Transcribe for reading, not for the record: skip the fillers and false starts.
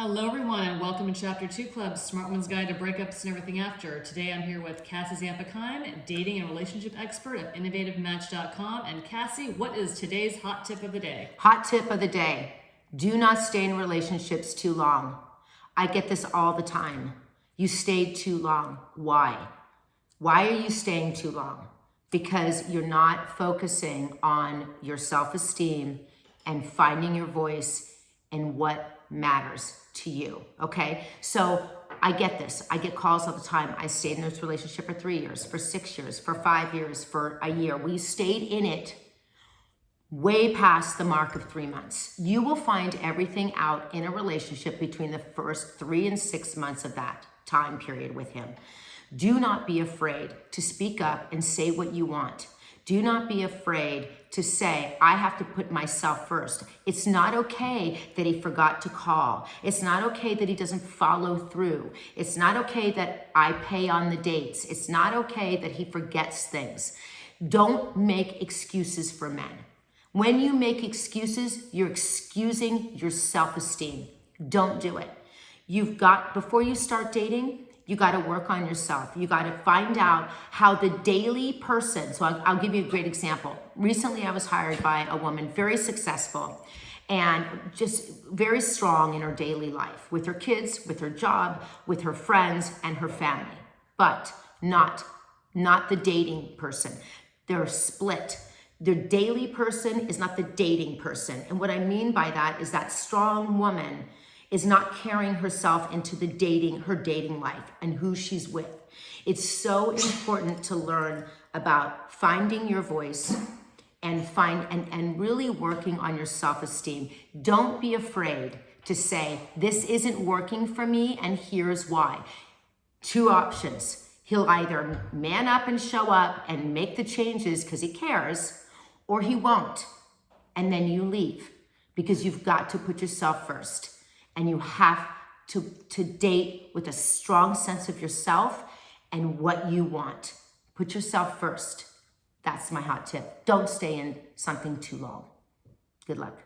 Hello everyone and welcome to Chapter 2 Club's Smart Woman's Guide to Breakups and Everything After. Today I'm here with Cassie Zampa-Keim, dating and relationship expert at innovativematch.com. And Cassie, what is today's hot tip of the day? Hot tip of the day. Do not stay in relationships too long. I get this all the time. You stayed too long. Why? Why are you staying too long? Because you're not focusing on your self-esteem and finding your voice and what matters to you, okay? So I get this. I get calls all the time. I stayed in this relationship for 3 years, for 6 years, for 5 years, for a year. We stayed in it way past the mark of 3 months. You will find everything out in a relationship between the first 3 and 6 months of that time period with him. Do not be afraid to speak up and say what you want. Do not be afraid to say, I have to put myself first. It's not okay that he forgot to call. It's not okay that he doesn't follow through. It's not okay that I pay on the dates. It's not okay that he forgets things. Don't make excuses for men. When you make excuses, you're excusing your self-esteem. Don't do it. Before you start dating, you got to work on yourself. You got to find out how the daily person, so I'll give you a great example. Recently, I was hired by a woman, very successful and just very strong in her daily life, with her kids, with her job, with her friends and her family, but not the dating person. They're split. Their daily person is not the dating person. And what I mean by that is that strong woman is not carrying herself into her dating life and who she's with. It's so important to learn about finding your voice and really working on your self-esteem. Don't be afraid to say, this isn't working for me and here's why. 2 options. He'll either man up and show up and make the changes because he cares, or he won't. And then you leave because you've got to put yourself first. And you have to date with a strong sense of yourself and what you want. Put yourself first. That's my hot tip. Don't stay in something too long. Good luck.